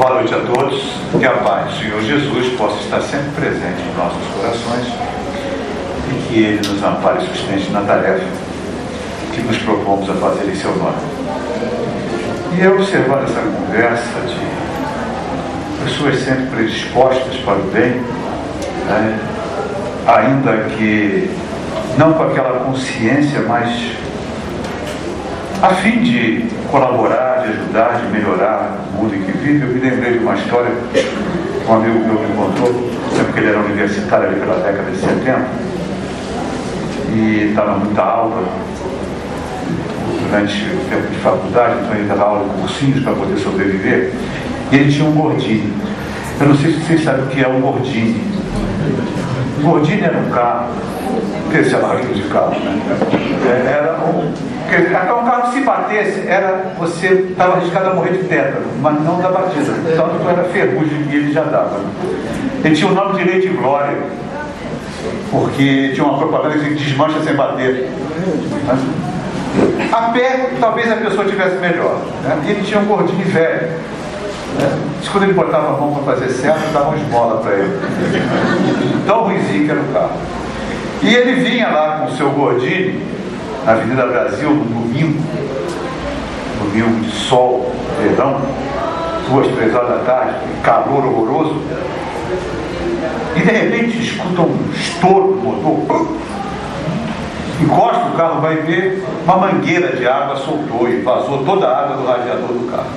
Boa noite a todos, que a paz do Senhor Jesus possa estar sempre presente em nossos corações e que Ele nos ampare e sustente na tarefa que nos propomos a fazer em seu nome. E observar essa conversa de pessoas sempre predispostas para o bem, né? Ainda que não com aquela consciência, mas a fim de colaborar, de ajudar, de melhorar o mundo em que vive. Eu me lembrei de uma história que um amigo meu me contou, sempre que ele era universitário ali pela década de 70, e estava muita aula durante o tempo de faculdade, então ele dava aula em cursinhos para poder sobreviver, e ele tinha um gordinho. Eu não sei se vocês sabem o que é um gordinho. Um gordinho era um carro, esse é barriga de carro, né? Era um carro que se batesse, você estava arriscado a morrer de tétano, mas não da batida, tanto era ferrugem que ele já dava. Ele tinha o nome de Rei de Glória, porque tinha uma propaganda que desmancha sem bater. A pé, talvez a pessoa tivesse melhor, né? Ele tinha um gordinho velho, né? Quando ele botava a mão para fazer certo, dava uma esmola para ele. Tão ruimzinho que era o carro. E ele vinha lá com o seu gordinho na Avenida Brasil, no domingo de sol, verão, 2, 3 horas da tarde, calor horroroso, e de repente escuta um estouro do motor, encosta o carro, vai ver, uma mangueira de água soltou e vazou toda a água do radiador do carro.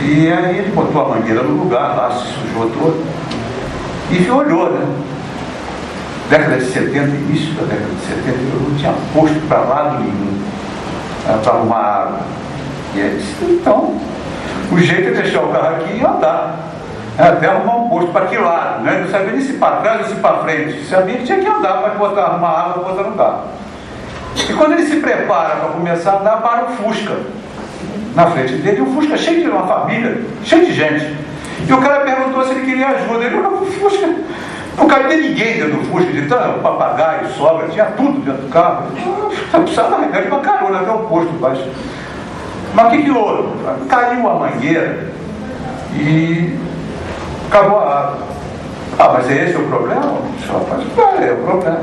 E aí ele botou a mangueira no lugar, lá se sujou todo, e olhou, né? Década de 70, início da década de 70, eu não tinha posto para lado nenhum para arrumar água. E ele disse, então, o jeito é deixar o carro aqui e andar. Até arrumar um posto para que lado, né? Não sabia nem se para trás ou se para frente. Sabia que tinha que andar para arrumar água e botar no carro. E quando ele se prepara para começar a andar, para o Fusca na frente dele, o Fusca cheio de uma família, cheio de gente. E o cara perguntou se ele queria ajuda. Ele falou, o Fusca. Não cabia ninguém dentro do Fusca, então, papagaio, sogra, tinha tudo dentro do carro. Eu precisava arrancar de uma carona até o posto baixo. Mas o que houve? Caiu a mangueira e acabou a água. Mas esse é o problema? É o problema.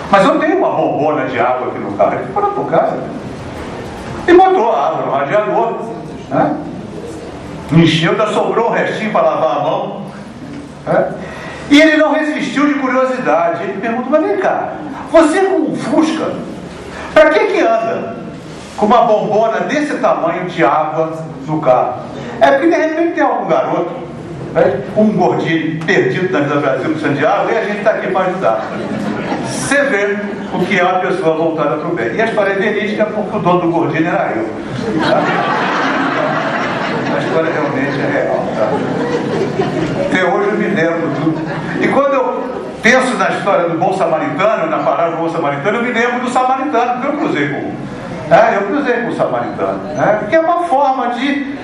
Mas eu tenho uma bombona de água aqui no carro. Ele foi para o cara e botou a água no radiador, né? Encheu, ainda sobrou um restinho para lavar a mão, né? E ele não resistiu de curiosidade. Ele perguntou, mas vem cá, você com um Fusca, para que anda com uma bombona desse tamanho de água no carro? É porque de repente tem algum garoto, né, um gordinho perdido na Vida Brasil precisando de água, e a gente está aqui para ajudar. Você vê o que é uma pessoa voltada para o bem. E a história é verídica porque o dono do gordinho era eu. Tá? A história realmente é real, tá? Até hoje eu me lembro tudo. E quando eu penso na história do bom samaritano, na palavra do bom samaritano, eu me lembro do samaritano, porque eu cruzei com o samaritano, né? Porque é uma forma de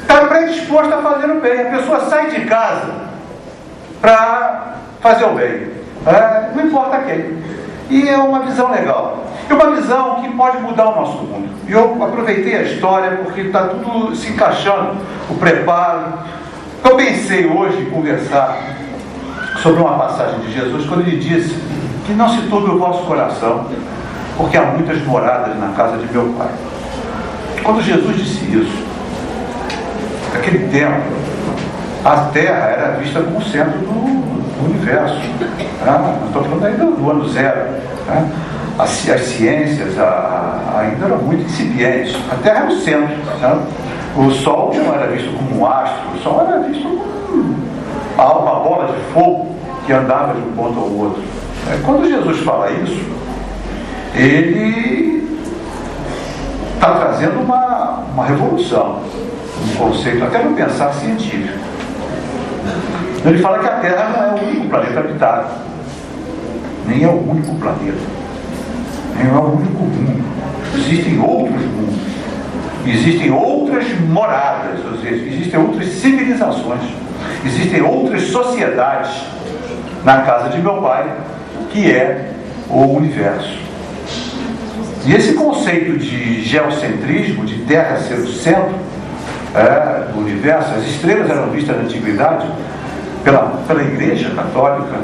estar predisposto a fazer o bem. A pessoa sai de casa para fazer o bem, não importa quem. E é uma visão legal. É uma visão que pode mudar o nosso mundo. E eu aproveitei a história porque está tudo se encaixando, o preparo. Eu pensei hoje em conversar sobre uma passagem de Jesus, quando ele disse que não se turbe o vosso coração, porque há muitas moradas na casa de meu Pai. Quando Jesus disse isso, naquele tempo, a Terra era vista como o centro do universo. Não estou falando ainda do ano zero. As ciências ainda eram muito incipientes. A Terra era o centro. O Sol não era visto como um astro, o Sol era visto como uma bola de fogo que andava de um ponto ao outro. Quando Jesus fala isso, ele está trazendo uma revolução, um conceito, até no pensar científico. Ele fala que a Terra não é o único planeta habitado, nem é o único planeta, nem é o único mundo. Existem outros mundos, existem outras moradas, ou seja, existem outras civilizações, existem outras sociedades na casa de meu Pai, que é o universo. E esse conceito de geocentrismo, de Terra ser o centro, do universo. As estrelas eram vistas na antiguidade pela Igreja Católica,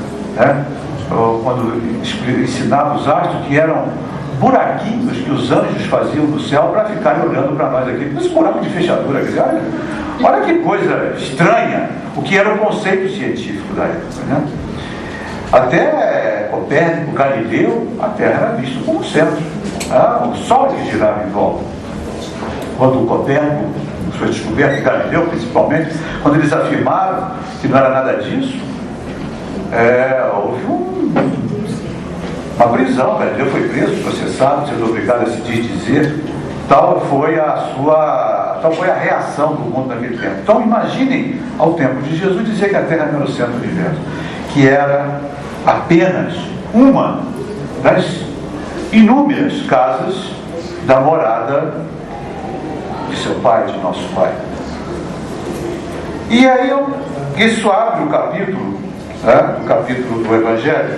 quando ensinava os astros, que eram buraquinhos que os anjos faziam no céu para ficarem olhando para nós aqui. Esse buraco de fechadura, olha que coisa estranha, o que era o conceito científico da época, né? Até Copérnico, Galileu, a Terra era vista como centro, o Sol que girava em volta. Quando o Copérnico foi descoberto, Galileu principalmente, quando eles afirmaram que não era nada disso, houve uma prisão. Galileu foi preso, processado, sendo obrigado a se desdizer. Tal foi a reação do mundo naquele tempo. Então imaginem, ao tempo de Jesus, dizer que a Terra não era o centro do universo, que era apenas uma das inúmeras casas da morada de seu Pai, de nosso Pai. E aí isso abre o capítulo, o capítulo do Evangelho,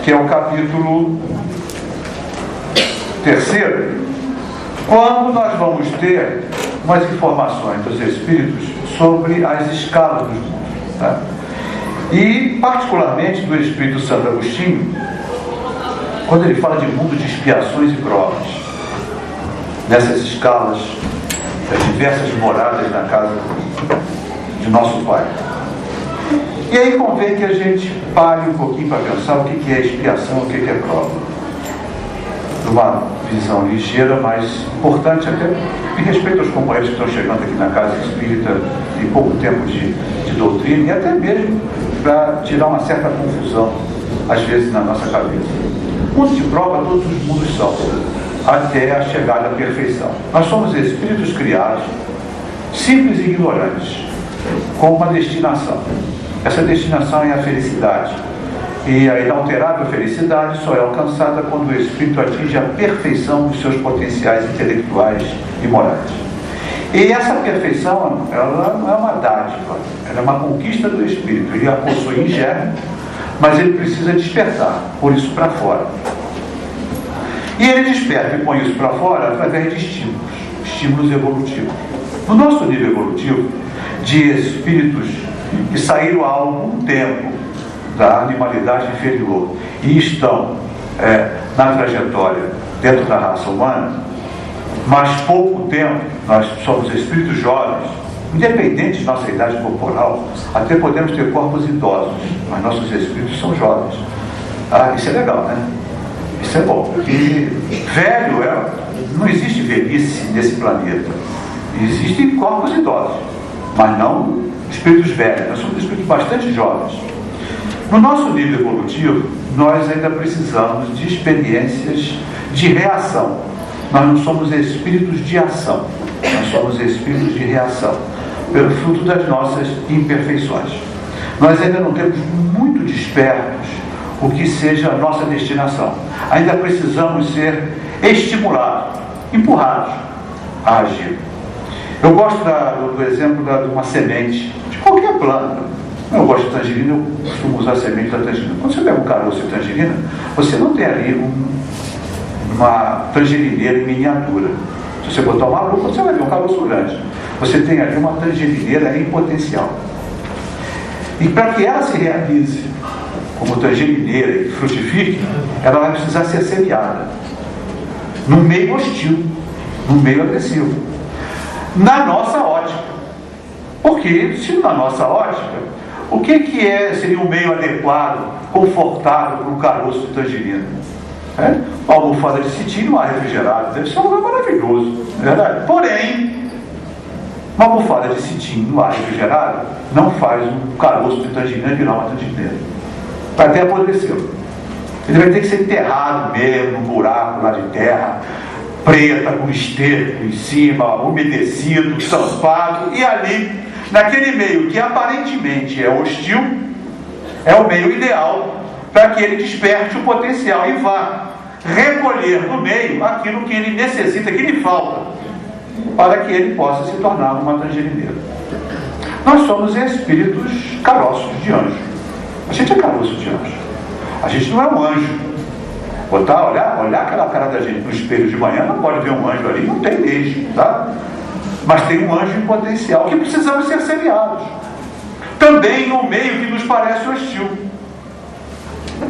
que é o capítulo 3, quando nós vamos ter umas informações dos Espíritos sobre as escalas dos mundos, e particularmente do Espírito Santo Agostinho, quando ele fala de mundo de expiações e provas, nessas escalas das diversas moradas na casa de nosso Pai. E aí convém que a gente pare um pouquinho para pensar o que é expiação, o que é prova. Uma visão ligeira, mas importante até em respeito aos companheiros que estão chegando aqui na Casa Espírita em pouco tempo de doutrina, e até mesmo para tirar uma certa confusão, às vezes, na nossa cabeça. Mundo de prova todos os mundos são, até a chegada à perfeição. Nós somos espíritos criados, simples e ignorantes, com uma destinação. Essa destinação é a felicidade. E a inalterável felicidade só é alcançada quando o espírito atinge a perfeição dos seus potenciais intelectuais e morais. E essa perfeição, ela não é uma dádiva, ela é uma conquista do espírito. Ele a possui em germe, mas ele precisa despertar, pôr isso para fora. E ele desperta e põe isso para fora através de estímulos evolutivos. No nosso nível evolutivo, de espíritos que saíram há algum tempo da animalidade inferior e estão na trajetória dentro da raça humana, mas pouco tempo, nós somos espíritos jovens, independente de nossa idade corporal, até podemos ter corpos idosos, mas nossos espíritos são jovens. Isso é legal, né? Isso é bom, porque velho não existe velhice nesse planeta. Existem corpos idosos, mas não espíritos velhos. Nós somos espíritos bastante jovens. No nosso nível evolutivo, nós ainda precisamos de experiências de reação. Nós não somos espíritos de ação, nós somos espíritos de reação, pelo fruto das nossas imperfeições. Nós ainda não temos muito despertos o que seja a nossa destinação. Ainda precisamos ser estimulados, empurrados a agir. Eu gosto do exemplo de uma semente, de qualquer planta. Eu gosto de tangerina, eu costumo usar a semente da tangerina. Quando você pega um caroço de tangerina, você não tem ali uma tangerineira em miniatura. Se você botar uma lupa, você vai ver um caroço grande. Você tem ali uma tangerineira em potencial. E para que ela se realize como tangerineira e frutifique, ela vai precisar ser semeada num meio hostil, num meio agressivo, na nossa ótica. Porque se na nossa ótica, o que seria um meio adequado, confortável para um caroço de tangerina? Uma almofada de cetim no ar refrigerado deve ser um lugar maravilhoso, não é verdade? Porém, uma almofada de cetim no ar refrigerado não faz um caroço de tangerina virar uma tangerineira. Vai até apodrecer. Ele vai ter que ser enterrado mesmo, num buraco lá de terra, preta, com esterco em cima, umedecido, estampado, e ali, naquele meio que aparentemente é hostil, é o meio ideal para que ele desperte o potencial e vá recolher no meio aquilo que ele necessita, que lhe falta, para que ele possa se tornar uma tangerineira. Nós somos espíritos caroços de anjo. A gente é caroço de anjo. A gente não é um anjo. Olhar aquela cara da gente no espelho de manhã, não pode ver um anjo ali, não tem mesmo, tá? mas tem um anjo em potencial que precisamos ser semeados. Também no meio que nos parece hostil.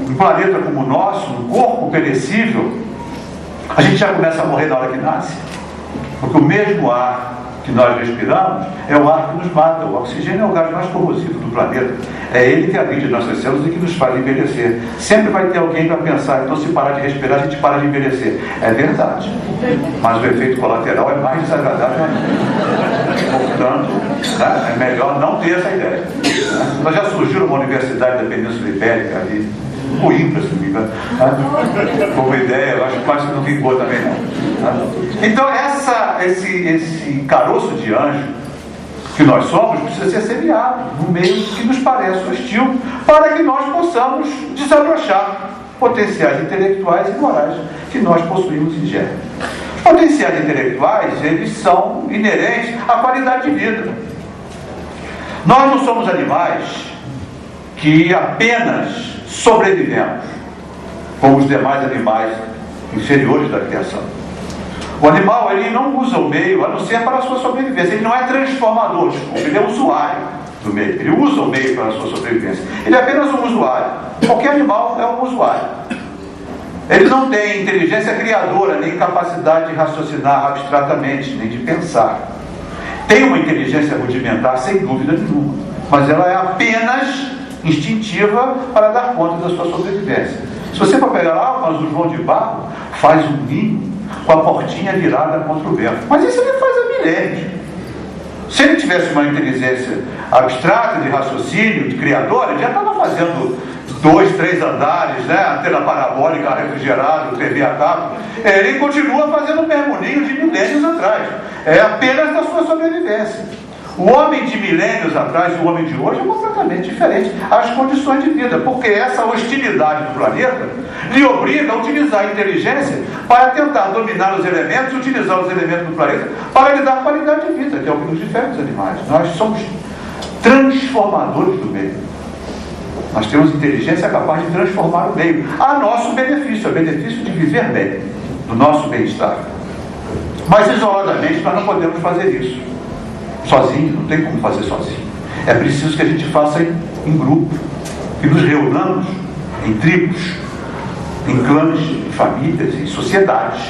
Um planeta como o nosso, um corpo perecível, a gente já começa a morrer na hora que nasce. Porque o mesmo ar que nós respiramos é o ar que nos mata. O oxigênio é o gás mais corrosivo do planeta. É ele que habita nossas células e que nos faz envelhecer. Sempre vai ter alguém para pensar, então se parar de respirar, a gente para de envelhecer. É verdade. Mas o efeito colateral é mais desagradável ainda. Portanto, né, é melhor não ter essa ideia. Nós já surgiu uma universidade da Península Ibérica ali, Coimbra, se não me engano, como ideia, eu acho que quase não vingou também não. Então esse caroço de anjo que nós somos precisa ser semeado no meio que nos parece hostil, para que nós possamos desabrochar potenciais intelectuais e morais que nós possuímos em germe. Os potenciais intelectuais, eles são inerentes à qualidade de vida. Nós não somos animais que apenas sobrevivemos como os demais animais inferiores da criação. O animal, ele não usa o meio a não ser para a sua sobrevivência. Ele não é transformador, desculpa, ele é usuário do meio. Ele usa o meio para a sua sobrevivência. Ele é apenas um usuário. Qualquer animal é um usuário. Ele não tem inteligência criadora, nem capacidade de raciocinar abstratamente, nem de pensar. Tem uma inteligência rudimentar, sem dúvida nenhuma, mas ela é apenas instintiva para dar conta da sua sobrevivência. Se você for pegar lá, mas o João de Barro faz um ninho com a portinha virada contra o vento. Mas isso ele faz há milênios. Se ele tivesse uma inteligência abstrata, de raciocínio, de criador, ele já estava fazendo 2, 3 andares, né? Antena parabólica, refrigerado, TV a cabo. Ele continua fazendo o mesmo ninho de milênios atrás. É apenas da sua sobrevivência. O homem de milênios atrás e o homem de hoje é completamente diferente às condições de vida, porque essa hostilidade do planeta lhe obriga a utilizar a inteligência para tentar dominar os elementos e utilizar os elementos do planeta para lhe dar qualidade de vida, que é o que nos difere dos animais. Nós somos transformadores do meio. Nós temos inteligência capaz de transformar o meio a nosso benefício, a benefício de viver bem, do nosso bem-estar. Mas isoladamente nós não podemos fazer isso. Sozinho, não tem como fazer sozinho. É preciso que a gente faça em grupo, que nos reunamos em tribos, em clãs, em famílias, em sociedades,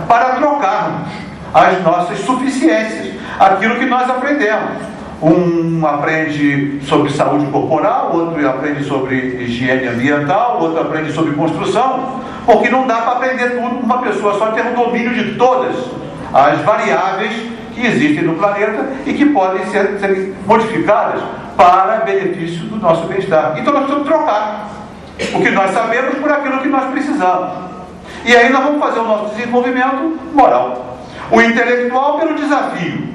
para trocarmos as nossas suficiências, aquilo que nós aprendemos. Um aprende sobre saúde corporal, outro aprende sobre higiene ambiental, outro aprende sobre construção, porque não dá para aprender tudo com uma pessoa só, ter um domínio de todas as variáveis que existem no planeta e que podem ser modificadas para benefício do nosso bem-estar. Então nós precisamos trocar o que nós sabemos por aquilo que nós precisamos. E aí nós vamos fazer o nosso desenvolvimento moral. O intelectual pelo desafio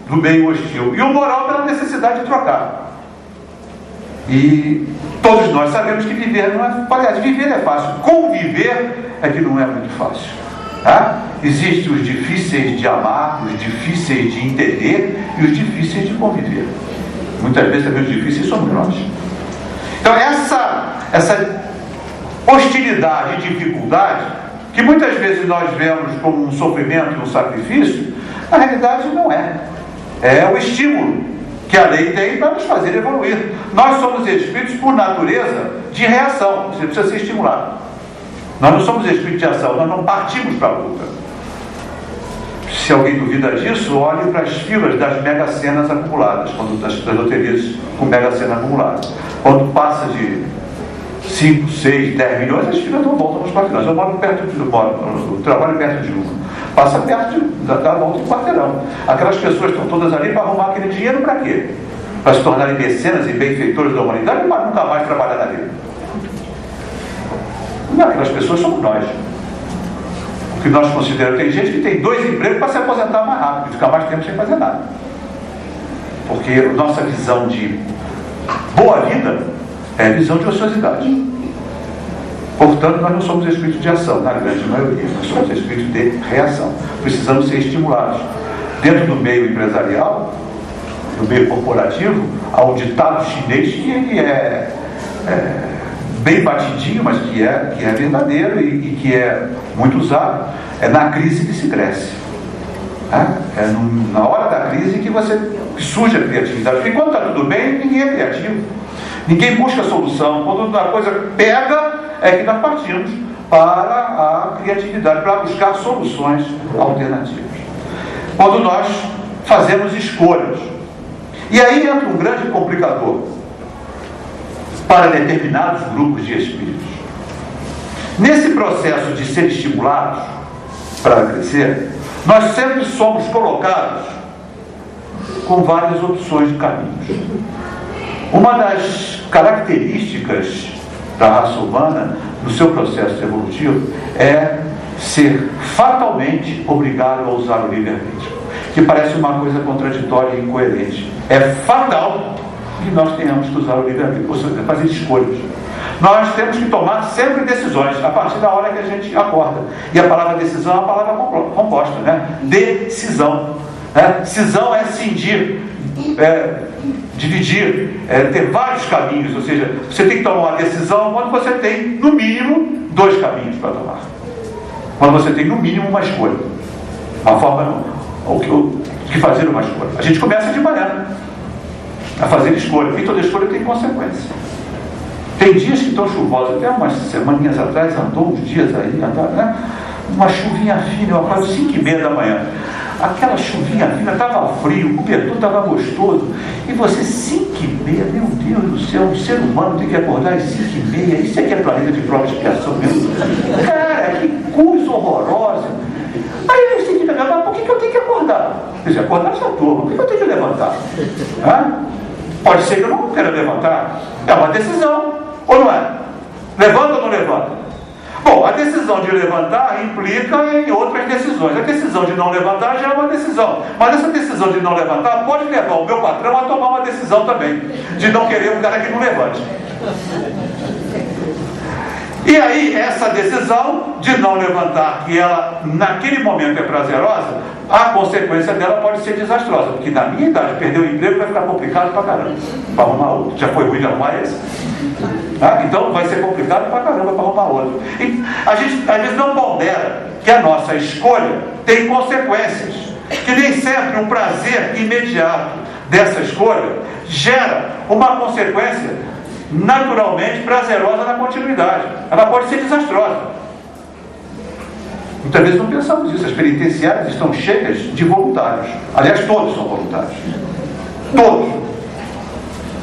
do meio hostil e o moral pela necessidade de trocar. E todos nós sabemos que viver não é... Aliás, viver é fácil. Conviver é que não é muito fácil. Existem os difíceis de amar, os difíceis de entender e os difíceis de conviver. Muitas vezes também os difíceis somos nós. Então essa hostilidade e dificuldade, que muitas vezes nós vemos como um sofrimento e um sacrifício, na realidade não é. É o estímulo que a lei tem para nos fazer evoluir. Nós somos espíritos por natureza de reação. Você precisa ser estimulado. Nós não somos espíritos de ação, nós não partimos para a luta. Se alguém duvida disso, olhe para as filas das mega-senas acumuladas, das loterias com mega-sena acumulada. Quando passa de 5, 6, 10 milhões, as filas não voltam nos quarteirões. Eu moro perto de eu trabalho perto de uma. Passa perto da volta do quarteirão. Aquelas pessoas estão todas ali para arrumar aquele dinheiro para quê? Para se tornarem mecenas e benfeitores da humanidade, para nunca mais trabalhar na vida. Não, aquelas pessoas somos nós. O que nós consideramos, tem gente que tem 2 empregos para se aposentar mais rápido, e ficar mais tempo sem fazer nada. Porque a nossa visão de boa vida é a visão de ociosidade. Portanto, nós não somos espíritos de ação, na grande maioria. Nós somos espíritos de reação. Precisamos ser estimulados. Dentro do meio empresarial, do meio corporativo, há um ditado chinês que ele é bem batidinho, mas que é verdadeiro e que é muito usado. É na crise que se cresce. Na hora da crise que surge a criatividade. Porque quando está tudo bem, ninguém é criativo. Ninguém busca solução. Quando a coisa pega, é que nós partimos para a criatividade, para buscar soluções alternativas. Quando nós fazemos escolhas. E aí entra um grande complicador para determinados grupos de espíritos. Nesse processo de ser estimulados para crescer, nós sempre somos colocados com várias opções de caminhos. Uma das características da raça humana, no seu processo evolutivo, é ser fatalmente obrigado a usar o livre-arbítrio, que parece uma coisa contraditória e incoerente. É fatal que nós tenhamos que usar o livre-arbítrio, ou seja, fazer escolhas. Nós temos que tomar sempre decisões, a partir da hora que a gente acorda. E a palavra decisão é uma palavra composta, né? Decisão. Cisão é cindir, dividir, ter vários caminhos. Ou seja, você tem que tomar uma decisão quando você tem, no mínimo, 2 caminhos para tomar. Quando você tem, no mínimo, uma escolha. Uma forma de fazer uma escolha. A gente começa de manhã a fazer escolha. E toda escolha tem consequência. Tem dias que estão chuvosos. Até umas semaninhas atrás, andou uns dias aí, né? Uma chuvinha fina, eu acordo 5h30 da manhã. Aquela chuvinha fina, estava frio, o cobertor estava gostoso. E você, 5h30, meu Deus do céu, um ser humano tem que acordar às 5h30. Isso aqui é planeta de prova de expiação mesmo. Cara, que coisa horrorosa. Aí eu sei que mas por que eu tenho que acordar? Quer dizer, acordar já estou, por que eu tenho que levantar? Pode ser que eu não queira levantar. É uma decisão, ou não é? Levanta ou não levanta? Bom, a decisão de levantar implica em outras decisões. A decisão de não levantar já é uma decisão. Mas essa decisão de não levantar pode levar o meu patrão a tomar uma decisão também, de não querer um cara que não levante. E aí, essa decisão de não levantar, que ela, naquele momento, é prazerosa, a consequência dela pode ser desastrosa. Porque na minha idade, perder o emprego vai ficar complicado pra caramba. Para arrumar outro. Já foi ruim de arrumar esse? Então vai ser complicado pra caramba para arrumar outro. E a gente, às vezes, não pondera que a nossa escolha tem consequências. Que nem sempre um prazer imediato dessa escolha gera uma consequência naturalmente prazerosa na continuidade. Ela pode ser desastrosa. Muitas vezes não pensamos nisso. As penitenciárias estão cheias de voluntários. Aliás, todos são voluntários. Todos.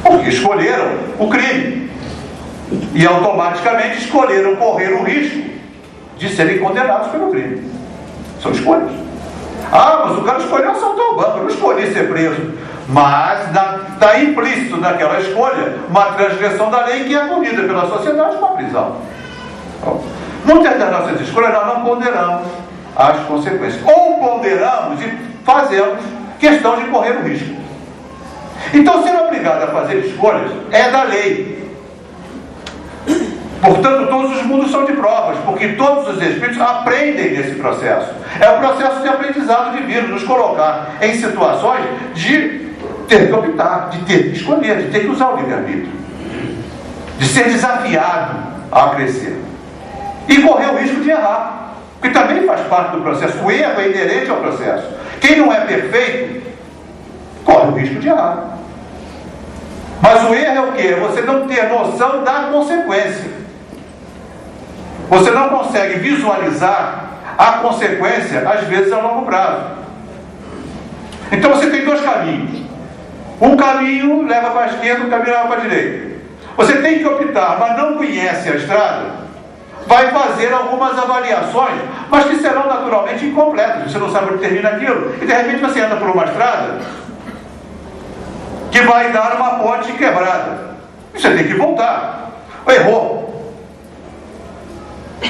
Porque escolheram o crime. E automaticamente escolheram correr o risco de serem condenados pelo crime. São escolhas. Mas o cara escolheu assaltar o banco. Eu não escolhi ser preso. Mas está implícito naquela escolha uma transgressão da lei que é punida pela sociedade com a prisão. Muitas das nossas escolhas nós não ponderamos as consequências. Ou ponderamos e fazemos questão de correr o risco. Então, ser obrigado a fazer escolhas é da lei. Portanto, todos os mundos são de provas, porque todos os espíritos aprendem nesse processo. É o processo de aprendizado divino, nos colocar em situações de ter que optar, de ter que escolher, de ter que usar o livre-arbítrio, de ser desafiado a crescer e correr o risco de errar, porque também faz parte do processo. O erro é inerente ao processo. Quem não é perfeito corre o risco de errar. Mas o erro é o quê? Você não ter noção da consequência. Você não consegue visualizar a consequência, às vezes, a longo prazo. Então você tem 2 caminhos. Um caminho leva para a esquerda, um caminho leva para a direita. Você tem que optar, mas não conhece a estrada, vai fazer algumas avaliações, mas que serão naturalmente incompletas. Você não sabe onde termina aquilo. E de repente você entra por uma estrada que vai dar uma ponte quebrada. Você tem que voltar. Errou.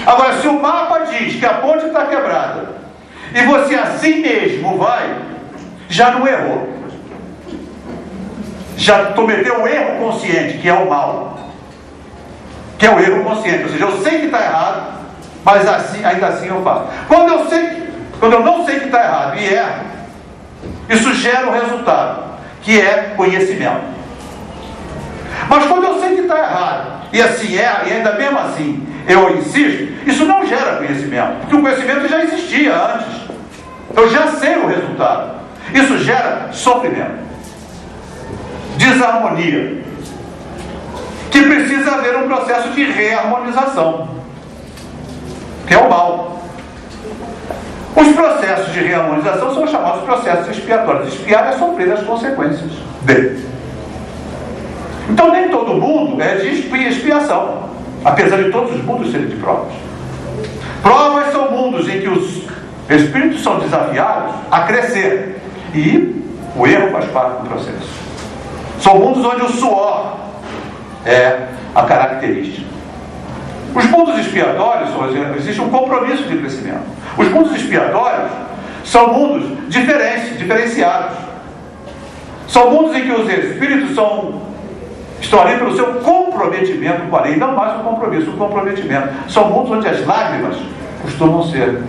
Agora, se o mapa diz que a ponte está quebrada e você assim mesmo vai, já não errou. Já cometeu um erro consciente, que é o mal. Que é o erro consciente. Ou seja, eu sei que está errado, mas assim, ainda assim eu faço. Quando eu não sei que está errado e erro, isso gera um resultado, que é conhecimento. Mas quando eu sei que está errado e assim erra, e ainda mesmo assim eu insisto, isso não gera conhecimento, porque o conhecimento já existia antes. Eu já sei o resultado. Isso gera sofrimento, desarmonia, que precisa haver um processo de reharmonização, que é o mal. Os processos de reharmonização são chamados processos expiatórios. Expiar é sofrer as consequências dele. Então nem todo mundo é de expiação, apesar de todos os mundos serem de provas. Provas são mundos em que os espíritos são desafiados a crescer, e o erro faz parte do processo. São mundos onde o suor é a característica. Os mundos expiatórios, existe um compromisso de crescimento. Os mundos expiatórios são mundos diferenciados. São mundos em que os espíritos estão ali pelo seu comprometimento com a lei, não mais o compromisso, o comprometimento. São mundos onde as lágrimas costumam ser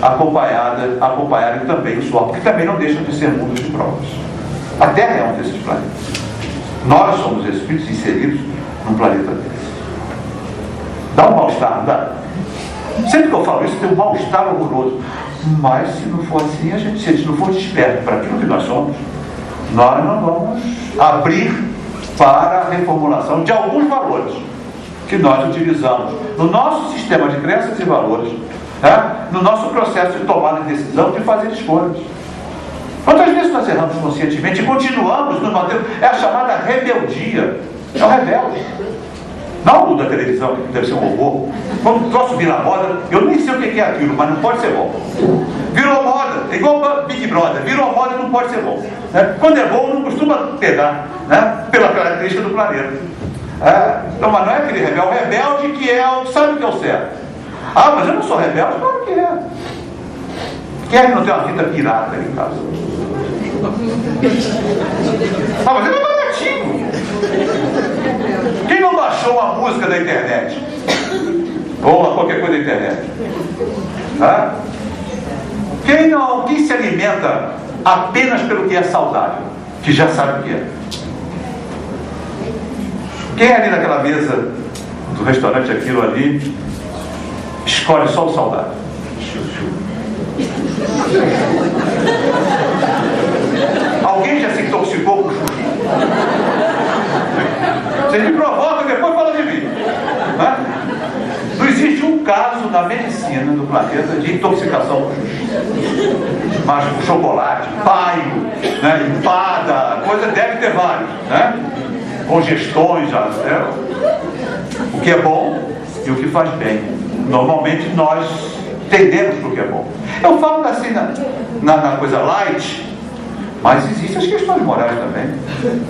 acompanharem também o suor, porque também não deixam de ser mundos de provas. A Terra é um desses planetas. Nós somos espíritos inseridos num planeta desse. Dá um mal-estar, não dá? Sempre que eu falo isso, tem um mal-estar horroroso. Mas se não for assim, se a gente não for desperto para aquilo que nós somos, nós não vamos abrir para a reformulação de alguns valores que nós utilizamos no nosso sistema de crenças e valores, no nosso processo de tomada de decisão, de fazer escolhas. Quantas vezes nós erramos conscientemente e continuamos nos mantendo? É a chamada rebeldia. É o rebelde. Não o da televisão, que deve ser um horror. Quando o troço vira moda, eu nem sei o que é aquilo, mas não pode ser bom. Virou moda, é igual Big Brother, virou moda, não pode ser bom. Quando é bom, não costuma pegar, pela característica do planeta. Então, mas não é aquele rebelde, é o rebelde que sabe o que é o certo. Ah, mas eu não sou rebelde? Claro que é. Quem é que não tem uma fita pirata ali em casa? Ah, mas ele é baratinho. Quem não baixou uma música da internet? Ou qualquer coisa da internet? Quem se alimenta apenas pelo que é saudável, que já sabe o que é? Quem é ali naquela mesa do restaurante, aquilo ali, escolhe só o saudável? Alguém já se intoxicou com o chuchu? Vocês me provocam, depois fala de mim. Não existe um caso na medicina do planeta de intoxicação com chuchu. Mas com chocolate, paio, empada, coisa deve ter vários, congestões, o que é bom e o que faz bem. Normalmente nós tendemos para o que é bom. Eu falo assim na coisa light, mas existem as questões morais também,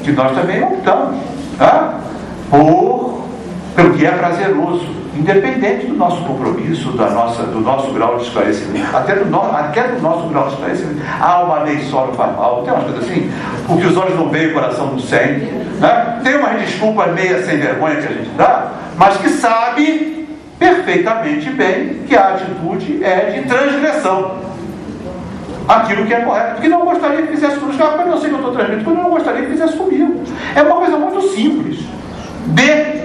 que nós também optamos pelo que é prazeroso, independente do nosso compromisso, do nosso grau de esclarecimento, até do nosso grau de esclarecimento. Uma lei só não faz mal, tem umas coisas assim, o que os olhos não veem, o coração não sente, tem umas desculpas meia sem vergonha que a gente dá, mas que sabe perfeitamente bem que a atitude é de transgressão. Aquilo que é correto, porque não gostaria que fizesse comigo. Mas eu sei que eu estou transmitindo, porque eu não gostaria que fizesse comigo. É uma coisa muito simples de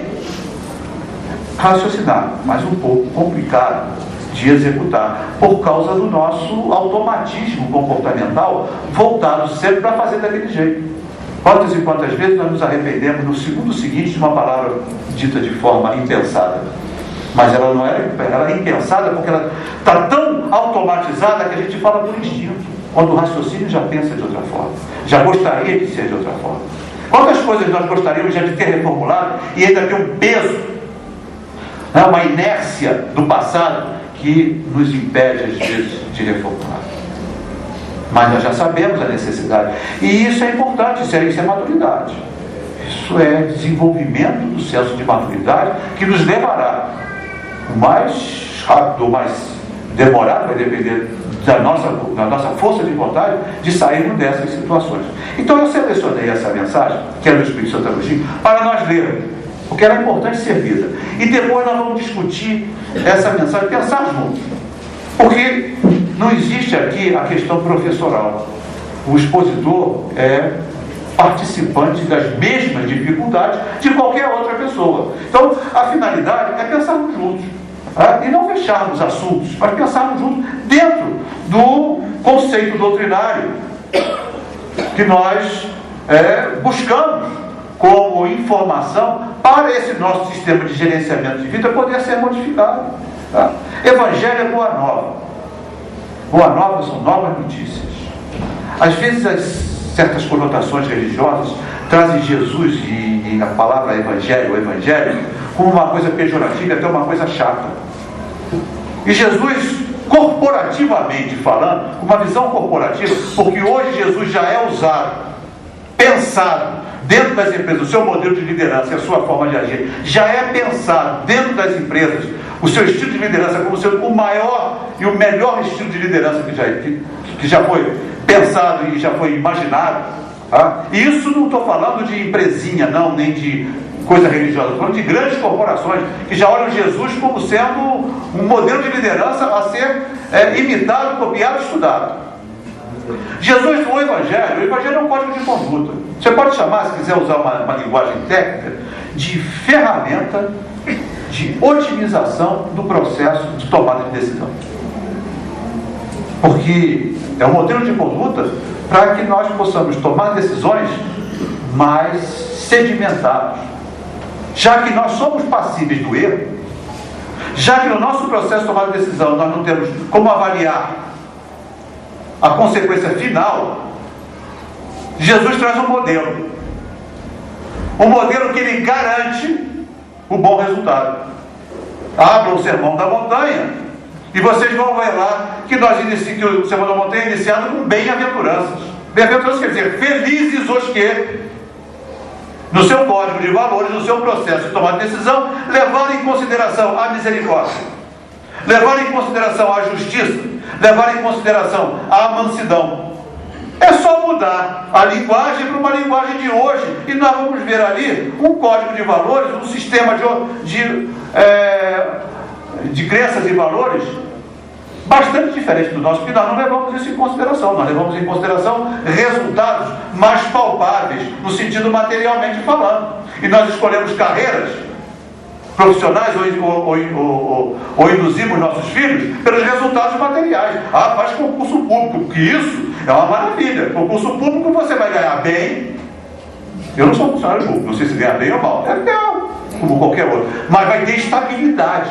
raciocinar, mas um pouco complicado de executar, por causa do nosso automatismo comportamental voltado sempre para fazer daquele jeito. Quantas e quantas vezes nós nos arrependemos no segundo seguinte de uma palavra dita de forma impensada? Mas ela não era impensada, porque ela está tão automatizada que a gente fala por instinto, quando o raciocínio já pensa de outra forma, já gostaria de ser de outra forma. Quantas coisas nós gostaríamos já de ter reformulado e ainda ter um peso, uma inércia do passado que nos impede às vezes de reformular. Mas nós já sabemos a necessidade, e isso é importante, isso é maturidade. Isso é desenvolvimento do senso de maturidade que nos levará, o mais rápido ou mais demorado, vai depender da nossa força de vontade, de sairmos dessas situações. Então eu selecionei essa mensagem, que é do Espírito Santo Agostinho, para nós lermos, porque ela é importante ser lida. E depois nós vamos discutir essa mensagem, pensar juntos. Porque não existe aqui a questão professoral. O expositor é participante das mesmas dificuldades de qualquer outra pessoa. Então, a finalidade é pensarmos juntos. e não fecharmos assuntos, mas pensarmos juntos dentro do conceito doutrinário que nós buscamos como informação para esse nosso sistema de gerenciamento de vida poder ser modificado. Tá? Evangelho é boa nova. Boa nova são novas notícias. Às vezes certas conotações religiosas trazem Jesus e a palavra evangelho, o evangelho, como uma coisa pejorativa, até uma coisa chata. E Jesus, corporativamente falando, uma visão corporativa, porque hoje Jesus já é usado, pensado dentro das empresas, o seu modelo de liderança e a sua forma de agir, já é pensado dentro das empresas, o seu estilo de liderança como sendo o maior e o melhor estilo de liderança que já foi pensado e já foi imaginado. Tá? E isso não estou falando de empresinha, não, nem de coisa religiosa, estou falando de grandes corporações que já olham Jesus como sendo um modelo de liderança a ser imitado, copiado, estudado. Jesus, o Evangelho é um código de conduta. Você pode chamar, se quiser usar uma linguagem técnica, de ferramenta de otimização do processo de tomada de decisão. Porque é um modelo de conduta para que nós possamos tomar decisões mais sedimentadas. Já que nós somos passíveis do erro, já que no nosso processo de tomada de decisão nós não temos como avaliar a consequência final, Jesus traz um modelo que ele garante o bom resultado. Abra o Sermão da Montanha e vocês vão ver lá que o Sermão da Montanha é iniciado com bem-aventuranças. Bem-aventuranças quer dizer, felizes os que, no seu código de valores, no seu processo de tomar decisão, levaram em consideração a misericórdia, levaram em consideração a justiça, levaram em consideração a mansidão. É só mudar a linguagem para uma linguagem de hoje e nós vamos ver ali um código de valores, um sistema de crenças e valores bastante diferente do nosso, porque nós não levamos isso em consideração. Nós levamos em consideração resultados mais palpáveis, no sentido materialmente falando. E nós escolhemos carreiras profissionais ou induzimos nossos filhos pelos resultados materiais. Faz concurso público, porque isso é uma maravilha. Concurso público você vai ganhar bem. Eu não sou funcionário público, não sei se ganha bem ou mal. É legal, como qualquer outro. Mas vai ter estabilidade.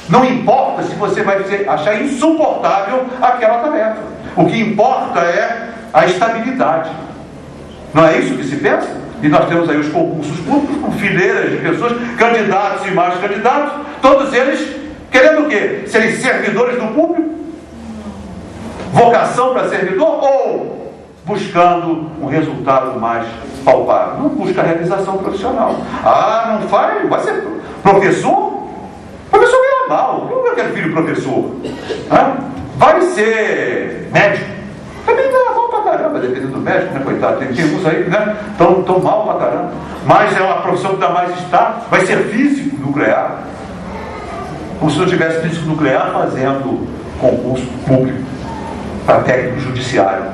Não importa se você vai achar insuportável aquela tarefa. O que importa é a estabilidade. Não é isso que se pensa? E nós temos aí os concursos públicos com fileiras de pessoas, candidatos e mais candidatos, todos eles querendo o quê? Serem servidores do público? Vocação para servidor? Ou buscando um resultado mais palpável? Não busca a realização profissional. Não vai ser professor? Professor ganha mal. Eu quero filho professor. Vai ser médico? Também dá mal pra caramba, dependendo do médico, né, coitado? Tem uns aí, né? Tão mal pra caramba. Mas é uma profissão que dá mais status. Vai ser físico nuclear. Como se eu tivesse físico nuclear fazendo concurso público para técnico judiciário,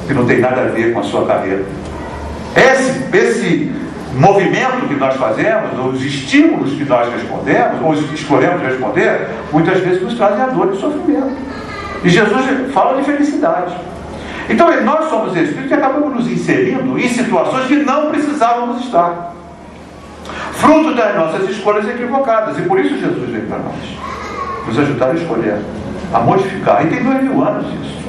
que não tem nada a ver com a sua carreira. Esse movimento que nós fazemos, os estímulos que nós respondemos, ou escolhemos responder, muitas vezes nos trazem a dor e sofrimento. E Jesus fala de felicidade. Então nós somos espíritos e acabamos nos inserindo em situações que não precisávamos estar, fruto das nossas escolhas equivocadas. E por isso Jesus veio para nós, nos ajudar a escolher, a modificar. E tem 2000 anos isso.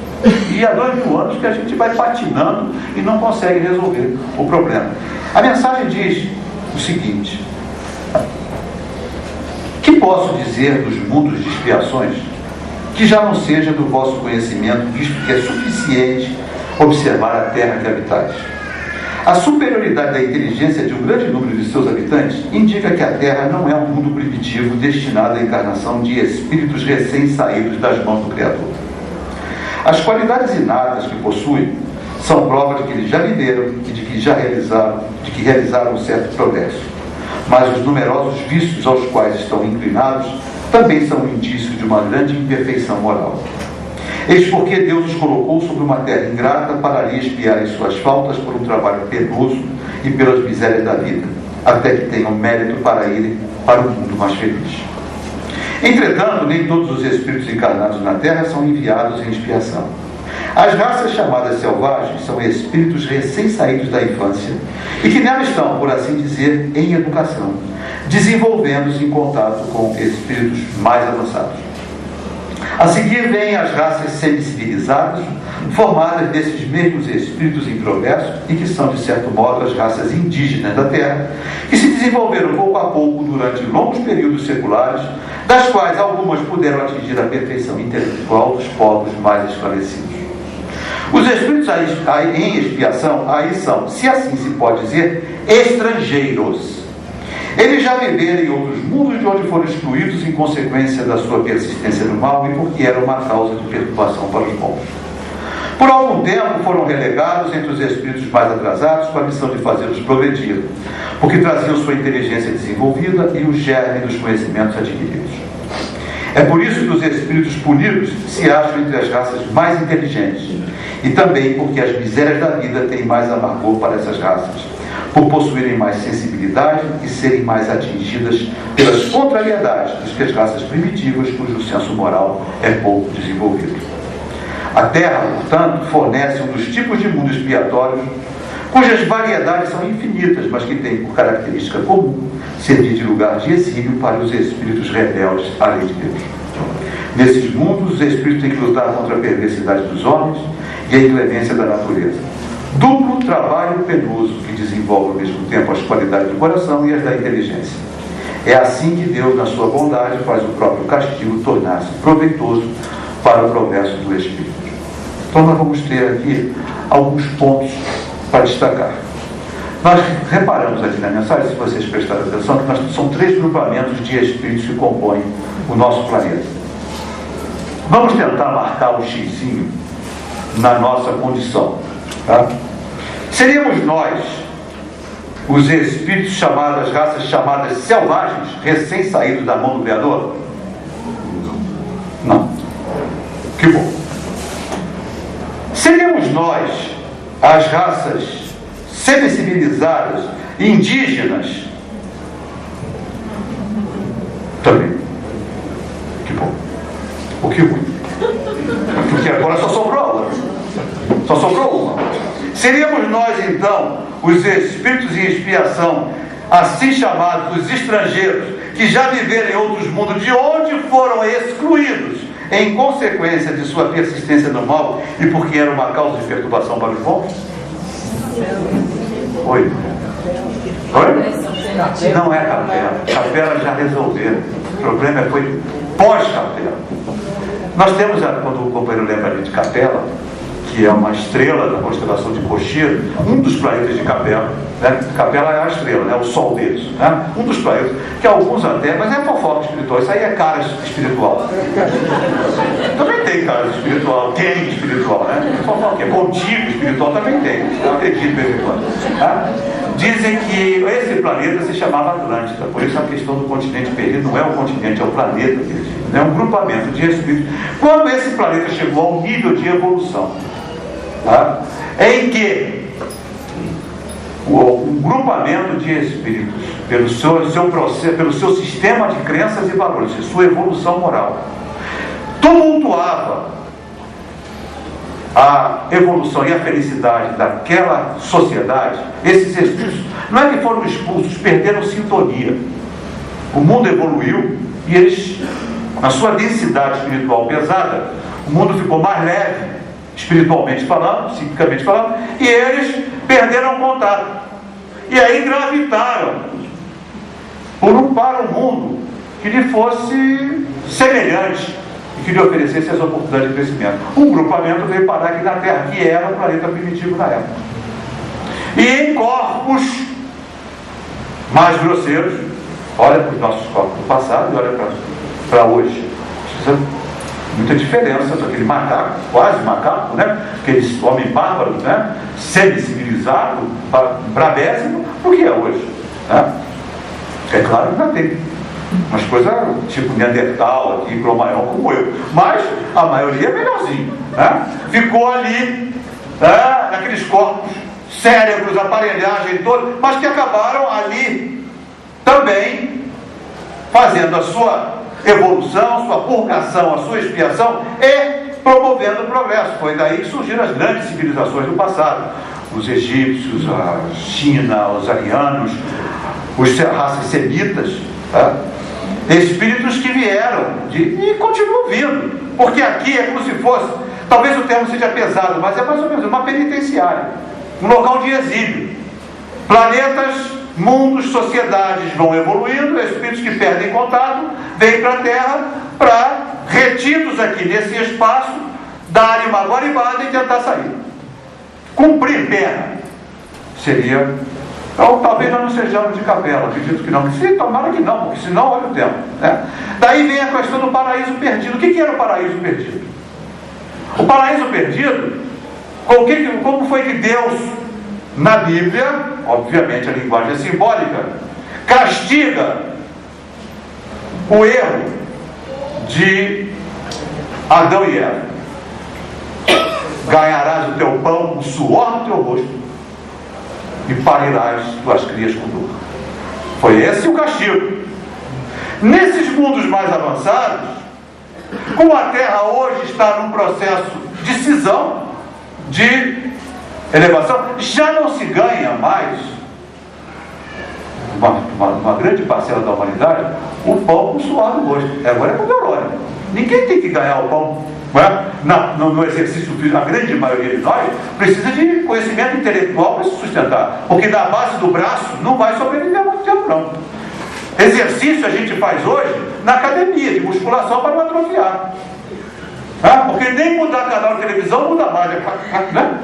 E há 2000 anos que a gente vai patinando e não consegue resolver o problema. A mensagem diz o seguinte: que posso dizer dos mundos de expiações que já não seja do vosso conhecimento, visto que é suficiente observar a terra que habitais? A superioridade da inteligência de um grande número de seus habitantes indica que a terra não é um mundo primitivo destinado à encarnação de espíritos recém-saídos das mãos do Criador. As qualidades inatas que possuem são prova de que eles já viveram e de que realizaram um certo progresso. Mas os numerosos vícios aos quais estão inclinados também são um indício de uma grande imperfeição moral. Eis porque Deus os colocou sobre uma terra ingrata para ali expiarem suas faltas por um trabalho penoso e pelas misérias da vida, até que tenham mérito para irem para um mundo mais feliz. Entretanto, nem todos os espíritos encarnados na Terra são enviados em expiação. As raças chamadas selvagens são espíritos recém-saídos da infância e que nela estão, por assim dizer, em educação, desenvolvendo-se em contato com espíritos mais avançados. A seguir vêm as raças semi-civilizadas, formadas desses mesmos espíritos introversos e que são, de certo modo, as raças indígenas da Terra, que se desenvolveram pouco a pouco durante longos períodos seculares, das quais algumas puderam atingir a perfeição intelectual dos povos mais esclarecidos. Os espíritos em expiação aí são, se assim se pode dizer, estrangeiros. Eles já viveram em outros mundos de onde foram excluídos em consequência da sua persistência no mal e porque era uma causa de perturbação para os povos. Por algum tempo foram relegados entre os espíritos mais atrasados com a missão de fazê-los progredir, porque traziam sua inteligência desenvolvida e o germe dos conhecimentos adquiridos. É por isso que os espíritos punidos se acham entre as raças mais inteligentes, e também porque as misérias da vida têm mais amargor para essas raças, por possuírem mais sensibilidade e serem mais atingidas pelas contrariedades do que as raças primitivas, cujo senso moral é pouco desenvolvido. A Terra, portanto, fornece um dos tipos de mundo expiatórios cujas variedades são infinitas, mas que tem por característica comum servir de lugar de exílio para os espíritos rebeldes à lei de Deus. Nesses mundos, os espíritos têm que lutar contra a perversidade dos homens e a inclemência da natureza. Duplo trabalho penoso que desenvolve ao mesmo tempo as qualidades do coração e as da inteligência. É assim que Deus, na sua bondade, faz o próprio castigo tornar-se proveitoso para o progresso do espírito. Então nós vamos ter aqui alguns pontos para destacar. Nós reparamos aqui na mensagem, se vocês prestarem atenção, que são 3 grupamentos de espíritos que compõem o nosso planeta. Vamos tentar marcar um xizinho na nossa condição. Tá? Seríamos nós, os espíritos chamados, as raças chamadas selvagens, recém-saídos da mão do Criador? Não. Que bom. Seríamos nós, as raças semi-civilizadas, indígenas? Também. Que bom. O que ruim. Porque agora só sobrou uma. Só sobrou uma. Seríamos nós, então, os espíritos em expiação, assim chamados, os estrangeiros, que já viveram em outros mundos, de onde foram excluídos em consequência de sua persistência no mal e porque era uma causa de perturbação para os povos? Oi? Oi? Não é capela. Capela já resolveu. O problema foi pós-capela. Nós temos, quando o companheiro lembra ali de Capela, que é uma estrela da constelação de Cochiro, um dos planetas de Capela, né? Capela é a estrela, né? O sol deles, né? Um dos planetas, que alguns até, mas é fofoca espiritual, isso aí é cara espiritual. Também tem cara espiritual, tem espiritual, né? Fofoca, é contigo espiritual, também tem, eu acredito de vez em quando. Tá? Dizem que esse planeta se chamava Atlântida, por isso a questão do continente perdido não é o continente, é o planeta perdido, é um grupamento de espíritos. Quando esse planeta chegou ao nível de evolução, tá? Em que um grupamento de espíritos, pelo seu processo, pelo seu sistema de crenças e valores, sua evolução moral, tumultuava a evolução e a felicidade daquela sociedade, esses espíritos, não é que foram expulsos, perderam sintonia. O mundo evoluiu e eles, na sua densidade espiritual pesada, o mundo ficou mais leve, espiritualmente falando, psiquicamente falando, e eles perderam contato. E aí gravitaram para um mundo que lhe fosse semelhante e que lhe oferecesse as oportunidades de crescimento. Um grupamento veio parar aqui na Terra, que era o planeta primitivo na época. E em corpos mais grosseiros, olha para os nossos corpos do passado e olha para hoje. Muita diferença daquele macaco, quase macaco, né? Aquele homem bárbaro, né? Semi-civilizado, brabésimo, do que é hoje, né? É claro que ainda tem umas coisas tipo Neandertal aqui, Cromagnon, como eu, mas a maioria é melhorzinho, né? Ficou ali, né? Naqueles corpos, cérebros, aparelhagem toda, mas que acabaram ali também fazendo a sua evolução, sua purgação, a sua expiação, e promovendo o progresso. Foi daí que surgiram as grandes civilizações do passado. Os egípcios, a China, os arianos, os raças semitas, tá? Espíritos que vieram e continuam vindo, porque aqui é como se fosse, talvez o termo seja pesado, mas é mais ou menos uma penitenciária, um local de exílio. Planetas, mundos, sociedades vão evoluindo, espíritos que perdem contato vêm para a Terra para, retidos aqui nesse espaço, darem uma guaribada e tentar sair. Cumprir pena seria. Então, talvez nós não sejamos de capela, acredito que não. Sim, tomara que não, porque senão olha o tempo, né? Daí vem a questão do paraíso perdido. O que era o paraíso perdido? O paraíso perdido, como foi que Deus, na Bíblia, obviamente a linguagem é simbólica, castiga o erro de Adão e Eva? Ganharás o teu pão com o suor do teu rosto e parirás tuas crias com dor. Foi esse o castigo. Nesses mundos mais avançados, como a Terra hoje está num processo de cisão, de elevação, já não se ganha mais, uma grande parcela da humanidade, o pão com o suor do rosto. Agora é com neurônio. Ninguém tem que ganhar o pão, no exercício físico. A grande maioria de nós precisa de conhecimento intelectual para se sustentar, porque da base do braço não vai sobreviver muito tempo não. Exercício a gente faz hoje na academia de musculação para não atrofiar, porque nem mudar canal de televisão muda mais, né?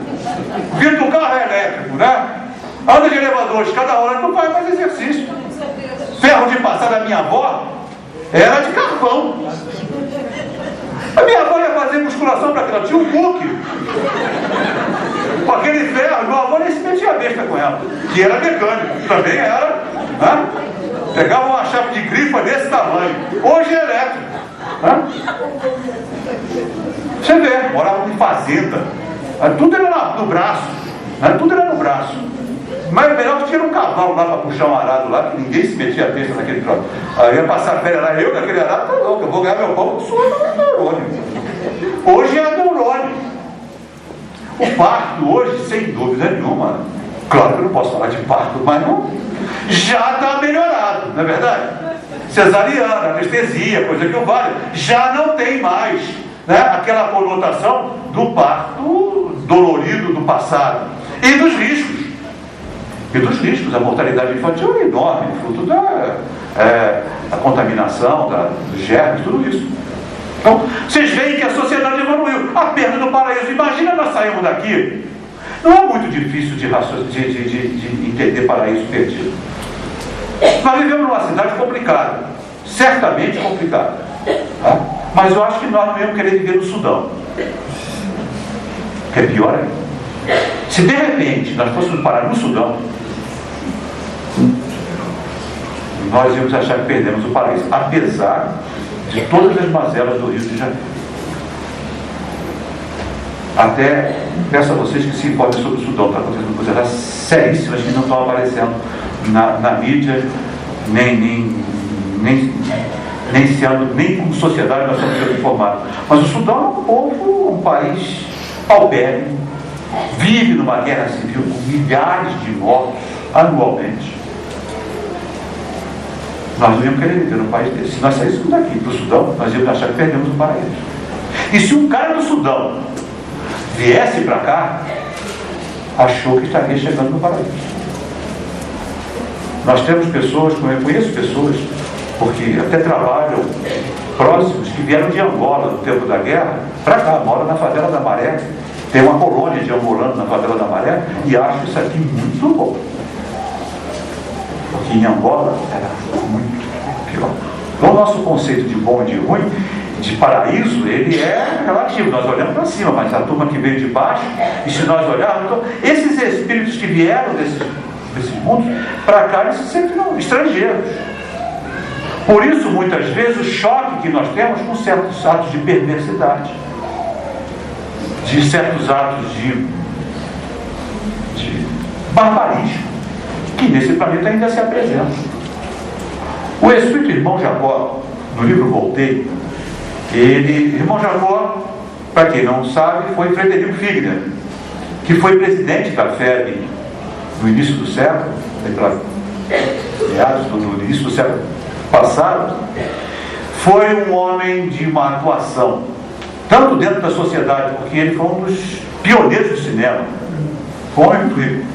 Vindo do carro é elétrico, né? Anda de elevador, cada hora não faz mais exercício. Ferro de passar da minha avó era de carvão. A minha avó ia fazer musculação para ela, tinha um muque com aquele ferro. Meu avô nem se metia a besta com ela, que era mecânico, também era, né? Pegava uma chave de grifa desse tamanho, hoje é elétrico, né? Você vê, morava em fazenda, tudo era no braço, né? Tudo era no braço. Mas melhor que tinha um cavalo lá para puxar um arado lá, que ninguém se metia a besta naquele troço. Aí ia passar férias lá, eu com aquele arado, tá louco, eu vou ganhar meu pão com suor do neurônio. Hoje é neurônio. O parto hoje, sem dúvida nenhuma, claro que eu não posso falar de parto, mas não, já está melhorado, não é verdade? Cesariana, anestesia, coisa que o vale, já não tem mais, né, aquela conotação do parto dolorido do passado. E dos riscos. A mortalidade infantil é enorme, fruto da contaminação, dos germes, tudo isso. Então, vocês veem que a sociedade evoluiu. A perda do paraíso. Imagina nós saímos daqui. Não é muito difícil de entender paraíso perdido. Nós vivemos numa cidade complicada. Certamente complicada. Tá? Mas eu acho que nós não íamos querer viver no Sudão. Que é pior ainda. Se de repente nós fôssemos parar no Sudão, nós íamos achar que perdemos o paraíso, apesar de todas as mazelas do Rio de Janeiro. Até peço a vocês que se informem sobre o Sudão. Está acontecendo coisas seríssimas que não estão aparecendo na mídia, nem como sociedade nós estamos sendo informados. Mas o Sudão é um povo, um país paupérrimo, vive numa guerra civil com milhares de mortos anualmente. Nós não íamos querer viver num país desse. Se nós saíssemos daqui para o Sudão, nós íamos achar que perdemos o paraíso. E se um cara do Sudão viesse para cá, achou que estaria chegando no paraíso. Nós temos pessoas, como eu conheço pessoas, porque até trabalham próximos, que vieram de Angola no tempo da guerra, para cá, moram na favela da Maré. Tem uma colônia de angolanos na favela da Maré e acho isso aqui muito bom. Porque em Angola era muito pior. Então o nosso conceito de bom e de ruim, de paraíso, ele é relativo. Nós olhamos para cima, mas a turma que veio de baixo, e se nós olharmos, então, esses espíritos que vieram desses mundos, para cá eles se sentem estrangeiros. Por isso, muitas vezes, o choque que nós temos com certos atos de perversidade, de certos atos de barbarismo, que nesse planeta ainda se apresentam. O espírito irmão Jacó, no livro Voltei, irmão Jacó, para quem não sabe, foi Frederico Figner, que foi presidente da FEB no início do século, meados do início do século passado. Foi um homem de uma atuação, tanto dentro da sociedade, porque ele foi um dos pioneiros do cinema, foi um homem muito rico.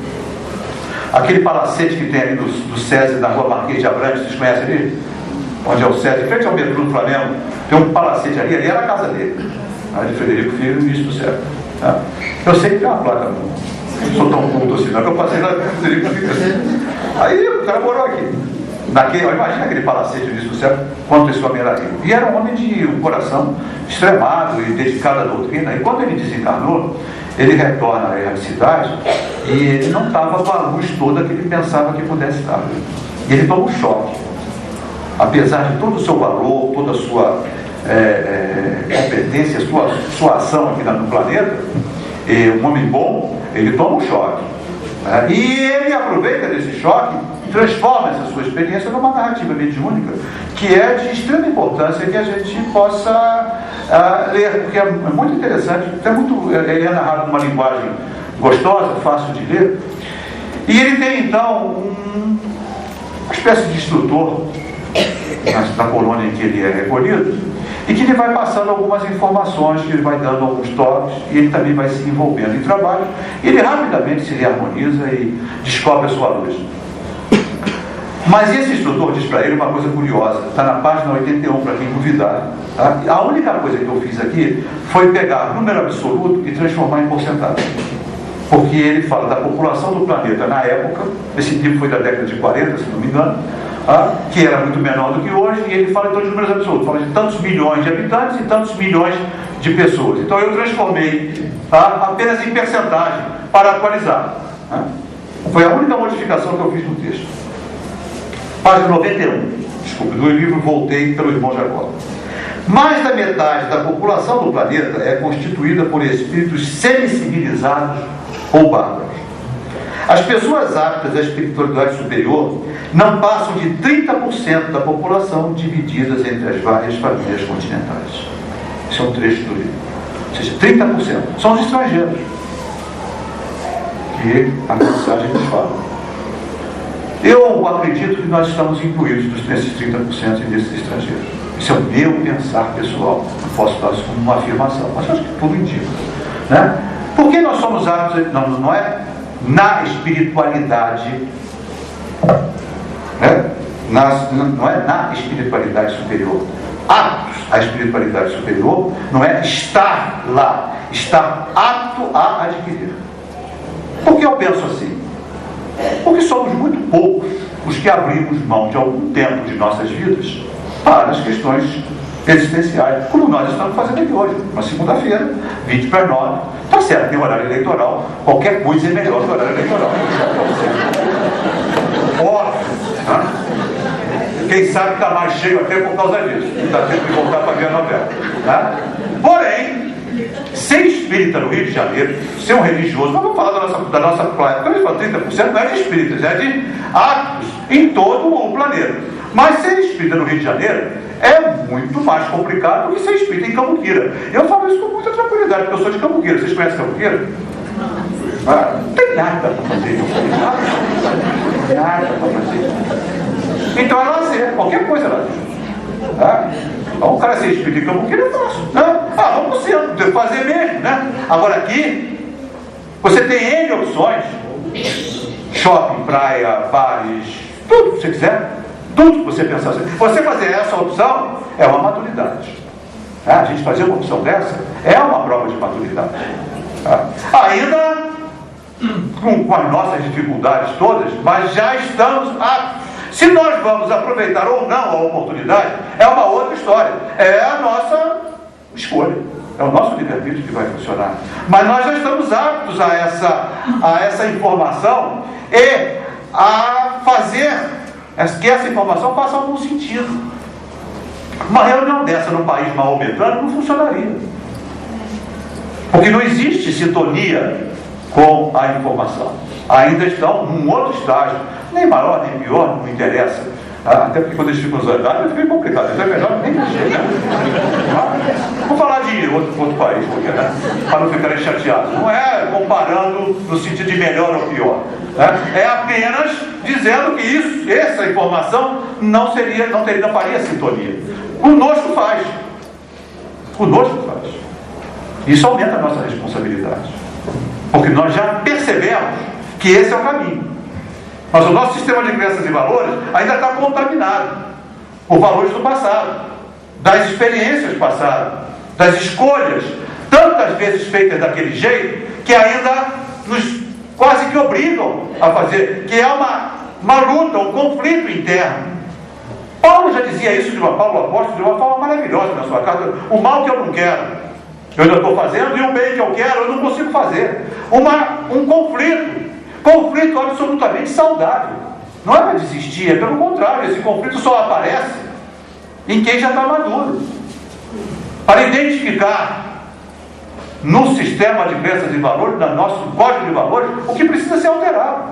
Aquele palacete que tem ali do SESI, na rua Marquês de Abrantes, vocês conhecem ali? Onde é o SESI, em frente ao metrô do Flamengo, tem um palacete ali era a casa dele, de Frederico Filho, no início do século. Tá? Eu sei que tem uma placa, não sou tão culto assim, não, que eu passei lá com Frederico Filho. Aí o cara morou aqui. Imagina aquele palacete no início do século, quanto esse homem era rico. E era um homem de um coração extremado e dedicado à doutrina. E quando ele desencarnou, ele retorna à cidade e ele não estava com a luz toda que ele pensava que pudesse estar. E ele toma um choque. Apesar de todo o seu valor, toda a sua competência, sua ação aqui no planeta, um homem bom, ele toma um choque. E ele aproveita desse choque, transforma essa sua experiência numa narrativa mediúnica, que é de extrema importância que a gente possa ler, porque é muito interessante, ele é narrado numa linguagem gostosa, fácil de ler, e ele tem então uma espécie de instrutor da colônia em que ele é recolhido, e que ele vai passando algumas informações, que ele vai dando alguns toques, e ele também vai se envolvendo em trabalho, e ele rapidamente se reharmoniza e descobre a sua luz. Mas esse instrutor diz para ele uma coisa curiosa, está na página 81, para quem duvidar. Tá? A única coisa que eu fiz aqui foi pegar o número absoluto e transformar em porcentagem. Porque ele fala da população do planeta na época, esse livro foi da década de 40, se não me engano, que era muito menor do que hoje, e ele fala então de números absolutos, fala de tantos milhões de habitantes e tantos milhões de pessoas. Então eu transformei apenas em percentagem para atualizar. Foi a única modificação que eu fiz no texto. Página 91, desculpe, do livro Voltei, pelo irmão Jacó. Mais da metade da população do planeta é constituída por espíritos semicivilizados ou bárbaros. As pessoas aptas à espiritualidade superior não passam de 30% da população, divididas entre as várias famílias continentais. Esse é um trecho do livro. Ou seja, 30% são os estrangeiros, que a mensagem nos fala. Eu acredito que nós estamos incluídos nesses 30% e desses estrangeiros. Isso é o meu pensar pessoal. Não posso dar isso como uma afirmação, mas acho que tudo indica. Né? Por que nós somos aptos? Não é na espiritualidade, né? Não é na espiritualidade superior. Aptos à espiritualidade superior não é estar lá, estar apto a adquirir. Por que eu penso assim? Porque somos muito poucos os que abrimos mão de algum tempo de nossas vidas para as questões existenciais, como nós estamos fazendo aqui hoje, uma segunda-feira, 20 para 9, está certo, tem horário eleitoral, qualquer coisa é melhor que o horário eleitoral. Óbvio, né? Quem sabe está mais cheio até por causa disso, está tendo que voltar para ver a novela. Né? Porém, ser espírita no Rio de Janeiro, ser um religioso, mas vamos falar da nossa placa, quando a gente fala 30%, não é de espíritas, é de atos em todo o planeta. Mas ser espírita no Rio de Janeiro é muito mais complicado do que ser espírita em Cambuquira. Eu falo isso com muita tranquilidade, porque eu sou de Cambuquira. Vocês conhecem Cambuquira? Não tem nada para fazer. Nada para fazer. Então é lazer, qualquer coisa é lazer. Então, o cara ser espírita em Cambuquira é fácil. Né? Vamos ser, fazer mesmo. Né? Agora aqui, você tem N opções: shopping, praia, bares, tudo que você quiser. Tudo que você pensar. Você fazer essa opção é uma maturidade. A gente fazer uma opção dessa é uma prova de maturidade. Ainda com as nossas dificuldades todas, mas já estamos aptos. Se nós vamos aproveitar ou não a oportunidade, é uma outra história. É a nossa escolha. É o nosso livre-arbítrio que vai funcionar. Mas nós já estamos aptos a essa informação e a fazer que essa informação faça algum sentido. Uma reunião dessa num país maometano não funcionaria, porque não existe sintonia com a informação. Ainda estão num outro estágio, nem maior nem pior, não interessa, Até porque quando eles ficam zangados, fica complicado. Então é melhor nem mexer, né? Vamos falar de outro país, porque, né? Para não ficarem chateados. Não é comparando no sentido de melhor ou pior. Né? É apenas dizendo que essa informação não faria sintonia. Conosco faz. Conosco faz. Isso aumenta a nossa responsabilidade. Porque nós já percebemos que esse é o caminho. Mas o nosso sistema de crenças e valores ainda está contaminado por valores do passado, das experiências passadas, das escolhas, tantas vezes feitas daquele jeito, que ainda nos quase que obrigam a fazer, que é uma luta, um conflito interno. Paulo já dizia isso, Paulo apóstolo, de uma forma maravilhosa na sua carta: o mal que eu não quero, eu ainda estou fazendo, e o bem que eu quero, eu não consigo fazer. Um conflito absolutamente saudável. Não é para desistir, é pelo contrário, esse conflito só aparece em quem já está maduro. Para identificar no sistema de crenças e valores, no nosso código de valores, o que precisa ser alterado,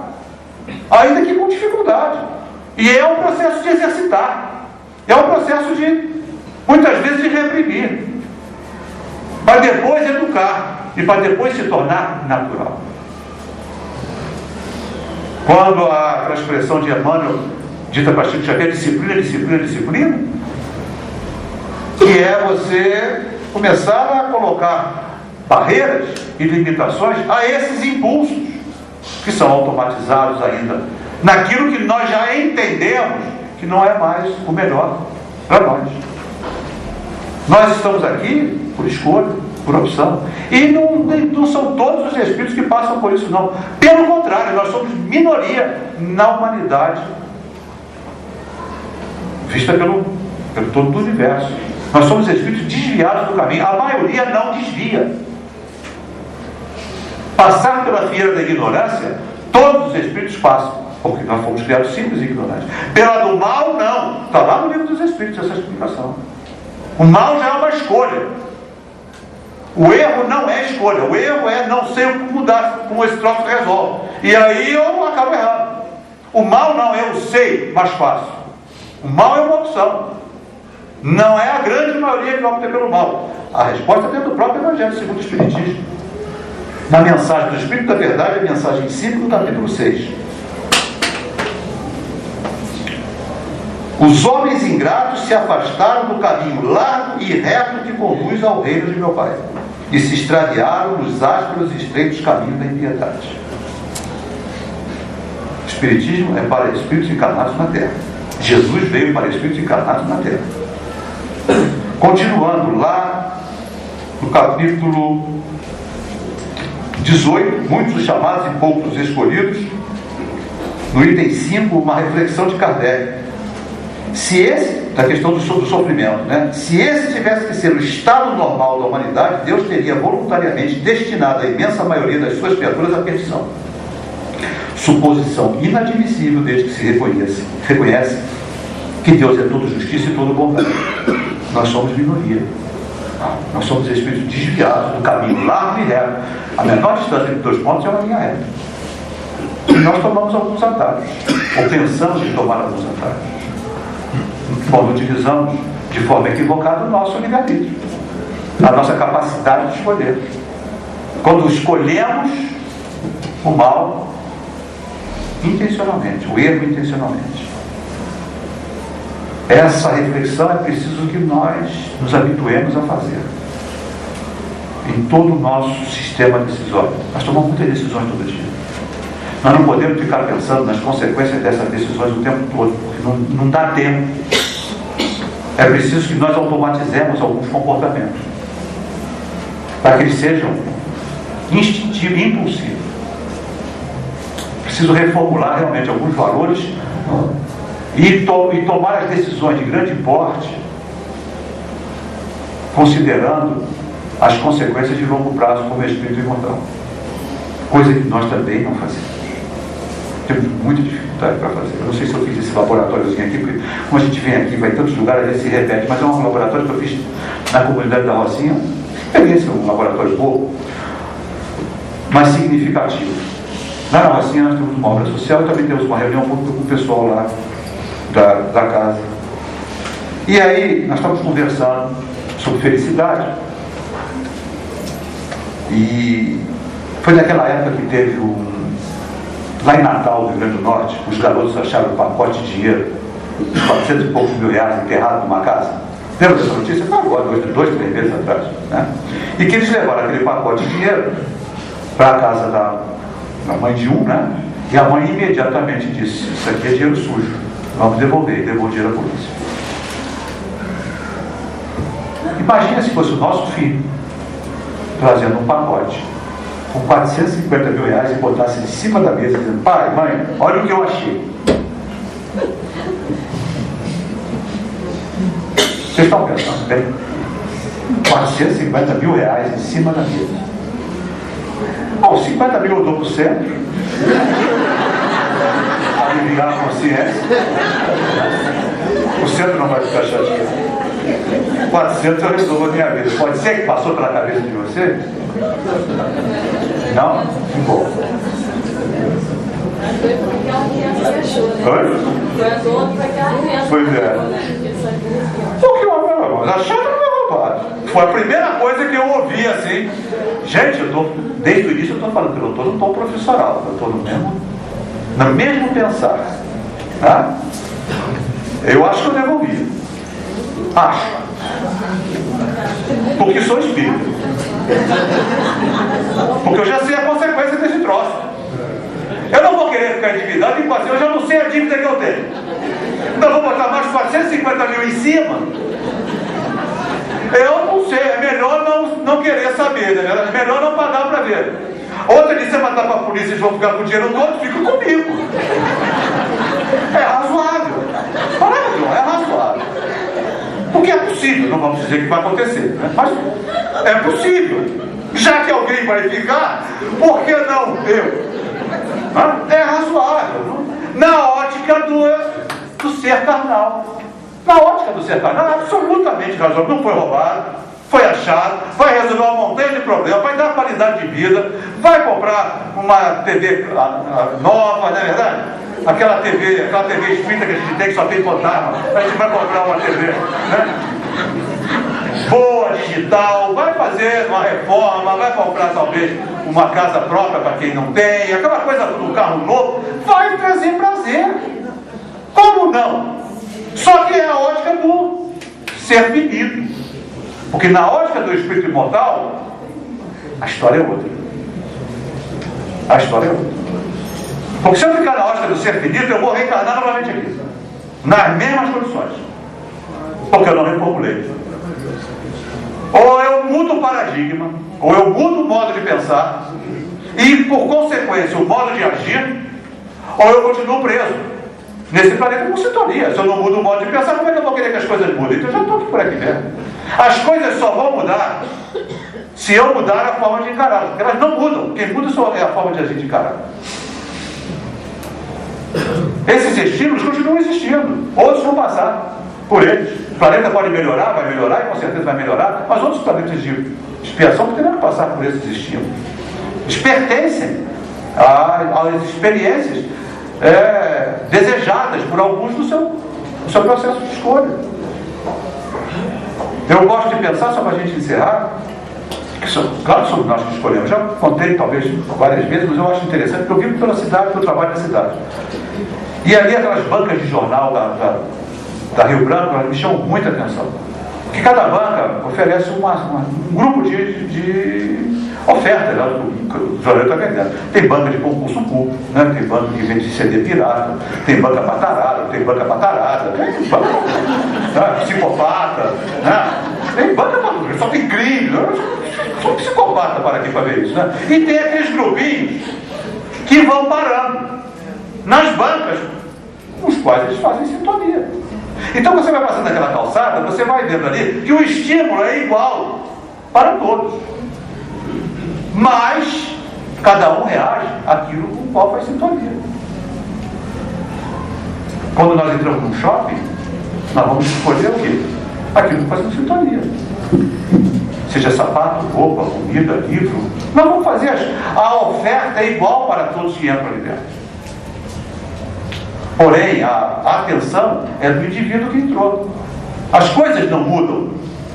ainda que com dificuldade. E é um processo de exercitar, é um processo de, muitas vezes, de reprimir, para depois educar e para depois se tornar natural. Quando a expressão de Emmanuel, dita para Chico Xavier, disciplina, que é você começar a colocar barreiras e limitações a esses impulsos que são automatizados ainda naquilo que nós já entendemos que não é mais o melhor para nós. Nós estamos aqui por escolha, por opção, e não são todos os espíritos que passam por isso, não. Pelo contrário, nós somos minoria na humanidade vista pelo todo o universo. Nós somos espíritos desviados do caminho. A maioria não desvia. Passar pela fieira da ignorância, todos os espíritos passam, porque nós fomos criados simples e ignorantes. Pela do mal, não. Está lá no livro dos espíritos essa explicação. O mal já é uma escolha. O erro não é escolha. O erro é não sei mudar, como esse troço resolve. E aí eu acabo errado. O mal não, eu sei, mas faço. O mal é uma opção. Não é a grande maioria que opta pelo mal. A resposta é dentro do próprio Evangelho segundo o Espiritismo. Na mensagem do Espírito da Verdade, a mensagem 5 do capítulo 6. Os homens ingratos se afastaram do caminho largo e reto que conduz ao reino de meu Pai, e se extraviaram nos ásperos e estreitos caminhos da impiedade. O Espiritismo é para espíritos encarnados na Terra. Jesus veio para espíritos encarnados na Terra. Continuando lá no capítulo 18, muitos os chamados e poucos os escolhidos, no item 5, uma reflexão de Kardec. Da questão do sofrimento, né? Se esse tivesse que ser o estado normal da humanidade, Deus teria voluntariamente destinado a imensa maioria das suas criaturas à perdição. Suposição inadmissível desde que se reconhece que Deus é todo justiça e todo bondade. Nós somos minoria. Nós somos espíritos desviados do caminho largo e reto. A menor distância entre dois pontos é uma linha reta. E nós tomamos alguns atalhos, ou pensamos em tomar alguns atalhos. Quando utilizamos de forma equivocada o nosso livre-arbítrio, a nossa capacidade de escolher. Quando escolhemos o mal intencionalmente, o erro intencionalmente. Essa reflexão é preciso que nós nos habituemos a fazer em todo o nosso sistema decisório. Nós tomamos muitas decisões todo dia. Nós não podemos ficar pensando nas consequências dessas decisões o tempo todo, porque não dá tempo. É preciso que nós automatizemos alguns comportamentos para que eles sejam instintivos e impulsivos. Preciso reformular realmente alguns valores e tomar as decisões de grande porte considerando as consequências de longo prazo como espírito imortal, coisa que nós também não fazemos. Temos muita dificuldade para fazer. Eu não sei se eu fiz esse laboratóriozinho aqui, porque como a gente vem aqui, vai em tantos lugares, às vezes se repete, mas é um laboratório que eu fiz na comunidade da Rocinha. Experiência, um laboratório bobo, mas significativo. Lá na Rocinha nós temos uma obra social e também temos uma reunião pública com o pessoal lá da casa. E aí, nós estamos conversando sobre felicidade. E foi naquela época que teve lá em Natal, no Rio Grande do Norte, os garotos acharam um pacote de dinheiro, uns 400 e poucos mil reais enterrado numa casa. Lembra dessa notícia? Foi agora, 2, 3 meses atrás. Né? E que eles levaram aquele pacote de dinheiro para a casa da mãe de um, né? E a mãe imediatamente disse: isso aqui é dinheiro sujo, vamos devolver. E devolveu o dinheiro à polícia. Imagina se fosse o nosso filho trazendo um pacote com 450 mil reais e botasse em cima da mesa dizendo: pai, mãe, olha o que eu achei. Vocês estão pensando bem? 450 mil reais em cima da mesa. Os 50 mil eu dou para o centro, aliviar a consciência. O centro não vai ficar chateado. 400 eu resolvo a minha vida. Pode ser que passou pela cabeça de você? Não? Bom. Oi? Pois é. Porque achando que foi roubado. Foi a primeira coisa que eu ouvi assim. Gente, desde o início eu estou falando que eu estou no tom profissional. Eu estou no mesmo pensar. Tá? Eu acho que eu devolvi. Acho. Porque sou espírita. Porque eu já sei a consequência desse troço. Eu não vou querer ficar endividado e eu já não sei a dívida que eu tenho. Então vou botar mais 450 mil em cima. Eu não sei, é melhor não querer saber, né? É melhor não pagar para ver. Outra de você mandar para a polícia e eles vão ficar com o dinheiro todo, fica comigo. É razoável. É razoável. Porque é possível, não vamos dizer que vai acontecer, né? Mas é possível. Já que alguém vai ficar, por que não eu? É razoável. Na ótica do ser carnal. Na ótica do ser carnal, é absolutamente razoável. Não foi roubado, foi achado, vai resolver uma montanha de problemas, vai dar qualidade de vida, vai comprar uma TV nova, não é verdade? Aquela TV espírita que a gente tem, que só tem fantasma, a gente vai comprar uma TV, né? Boa, digital, vai fazer uma reforma, vai comprar talvez uma casa própria para quem não tem, aquela coisa do carro novo, vai trazer prazer. Como não? Só que é a ótica do ser finito. Porque na ótica do espírito imortal, a história é outra. A história é outra. Porque se eu ficar na ótica do ser finito, eu vou reencarnar novamente aqui. Nas mesmas condições. Porque eu não reformulei. Ou eu mudo o paradigma, ou eu mudo o modo de pensar, e por consequência o modo de agir, ou eu continuo preso nesse planeta com sintonia. Se eu não mudo o modo de pensar, como é que eu vou querer que as coisas mudem? Então eu já estou aqui por aqui mesmo. As coisas só vão mudar se eu mudar a forma de encarar, porque elas não mudam. Quem muda só é a forma de a gente encarar. Esses estímulos continuam existindo, outros vão passar por eles. O planeta pode melhorar, vai melhorar, e com certeza vai melhorar, mas outros planetas de expiação terão que passar por esses estímulos. Eles pertencem às experiências desejadas por alguns do seu processo de escolha. Eu gosto de pensar, só para a gente encerrar, claro, somos nós que escolhemos. Já contei talvez várias vezes, mas eu acho interessante, porque eu vivo pela cidade, porque eu trabalho na cidade. E ali aquelas bancas de jornal da Rio Branco, elas me chamam muita atenção. Porque cada banca oferece um grupo de ofertas, né, o jornal está vendendo. Tem banca de concurso público, né, tem banca que vende CD pirata, tem banca patarada, tem banca patarada, tem banca, né, psicopata, né, tem banca para tudo, só tem crime, né, sou psicopata para aqui para ver isso, né? E tem aqueles grupinhos que vão parando nas bancas, os quais eles fazem sintonia. Então você vai passando naquela calçada, você vai vendo ali que o estímulo é igual para todos, mas cada um reage àquilo com o qual faz sintonia. Quando nós entramos num shopping, nós vamos escolher o quê? Aquilo que faz sintonia. Seja sapato, roupa, comida, livro, nós vamos fazer a oferta é igual para todos que entram ali dentro. Porém, a atenção é do indivíduo que entrou. As coisas não mudam,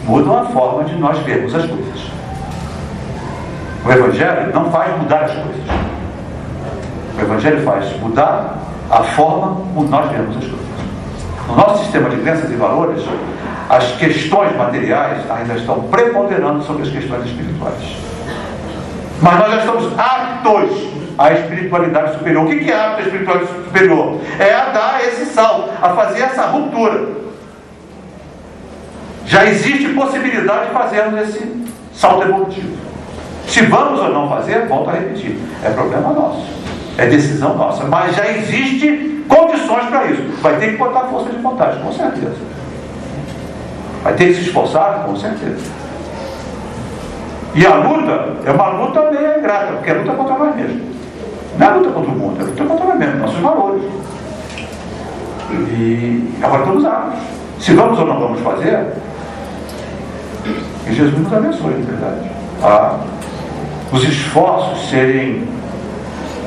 mudam a forma de nós vermos as coisas. O Evangelho não faz mudar as coisas. O Evangelho faz mudar a forma como nós vemos as coisas. No nosso sistema de crenças e valores, as questões materiais ainda estão preponderando sobre as questões espirituais. Mas nós já estamos aptos à espiritualidade superior. O que é apto à espiritualidade superior? É a dar esse salto, a fazer essa ruptura. Já existe possibilidade de fazermos esse salto evolutivo. Se vamos ou não fazer, volto a repetir, é problema nosso, é decisão nossa, mas já existe condições para isso. Vai ter que botar força de vontade, com certeza. Vai ter que se esforçar, com certeza. E a luta é uma luta meio ingrata, porque é luta contra nós mesmos. Não é luta contra o mundo, é luta contra nós mesmos, nossos valores. E agora estamos aptos. Se vamos ou não vamos fazer, que Jesus nos abençoe, na verdade. Os esforços serem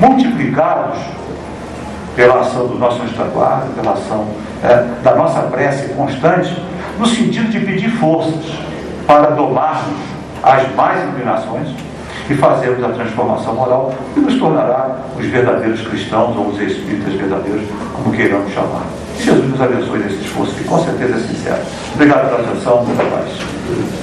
multiplicados pela ação do nosso anjo da guarda, pela ação da nossa prece constante, no sentido de pedir forças para domarmos as más inclinações e fazermos a transformação moral que nos tornará os verdadeiros cristãos ou os espíritas verdadeiros, como queiramos chamar. Que Jesus nos abençoe nesse esforço, que com certeza é sincero. Obrigado pela atenção, muita paz.